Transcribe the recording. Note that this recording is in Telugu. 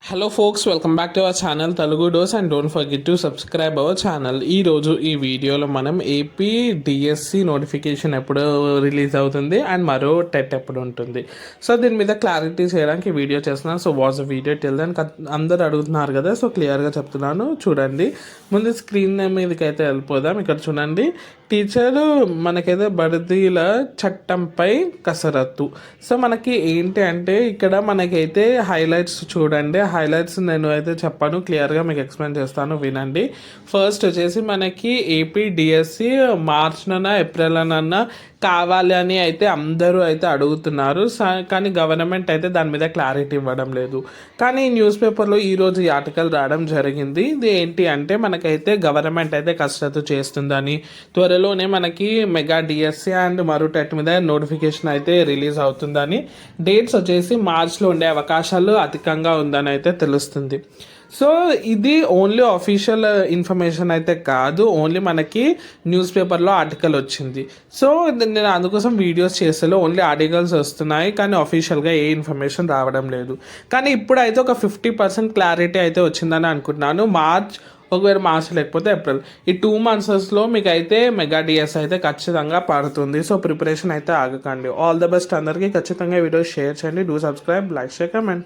Hello folks, welcome back to our channel Telugu dose and don't forget to subscribe our channel. ఈరోజు ఈ వీడియోలో మనం ఏపీ డిఎస్సి నోటిఫికేషన్ ఎప్పుడు రిలీజ్ అవుతుంది అండ్ మరో టెట్ ఎప్పుడు ఉంటుంది, సో దీని మీద క్లారిటీ చేయడానికి వీడియో చేస్తున్నాను. So what's the video till then అందరు అడుగుతున్నారు కదా, సో క్లియర్గా చెప్తున్నాను చూడండి. ముందు స్క్రీన్ మీదకి అయితే వెళ్ళిపోదాం. ఇక్కడ చూడండి, టీచరు మనకైతే బదిలీల చట్టంపై కసరత్తు. సో మనకి ఏంటి అంటే ఇక్కడ మనకైతే హైలైట్స్ చూడండి. హైలైట్స్ నేను అయితే చెప్పాను, క్లియర్గా మీకు ఎక్స్ప్లెయిన్ చేస్తాను, వినండి. ఫస్ట్ వచ్చేసి మనకి ఏపీ డిఎస్సి మార్చ్నన్నా ఏప్రిల్ అన్నా కావాలి అని అయితే అందరూ అయితే అడుగుతున్నారు, కానీ గవర్నమెంట్ అయితే దాని మీద క్లారిటీ ఇవ్వడం లేదు. కానీ న్యూస్ పేపర్లో ఈరోజు ఈ ఆర్టికల్ రావడం జరిగింది. ఇది ఏంటి అంటే మనకైతే గవర్నమెంట్ అయితే కసరత్తు చేస్తుందని, త్వరలోనే మనకి మెగా డిఎస్సి అండ్ మరో టెట్ మీద నోటిఫికేషన్ అయితే రిలీజ్ అవుతుందని, డేట్స్ వచ్చేసి మార్చ్లో ఉండే అవకాశాలు అధికంగా ఉందని అయితే తెలుస్తుంది. సో ఇది ఓన్లీ అఫీషియల్ ఇన్ఫర్మేషన్ అయితే కాదు, ఓన్లీ మనకి న్యూస్ పేపర్లో ఆర్టికల్ వచ్చింది. సో నేను అందుకోసం వీడియోస్ చేసేలో ఓన్లీ ఆర్టికల్స్ వస్తున్నాయి, కానీ అఫీషియల్గా ఏ ఇన్ఫర్మేషన్ రావడం లేదు. కానీ ఇప్పుడైతే ఒక 50% క్లారిటీ అయితే వచ్చిందని అనుకుంటున్నాను. ఒకవేళ మార్చ్ లేకపోతే ఏప్రిల్, ఈ 2 monthsలో మీకు అయితే మెగా డిఎస్ అయితే ఖచ్చితంగా పడుతుంది. సో ప్రిపరేషన్ అయితే ఆగకండి. ఆల్ ద బెస్ట్ అందరికీ. ఖచ్చితంగా వీడియో షేర్ చేయండి. Do subscribe, like, share, comment.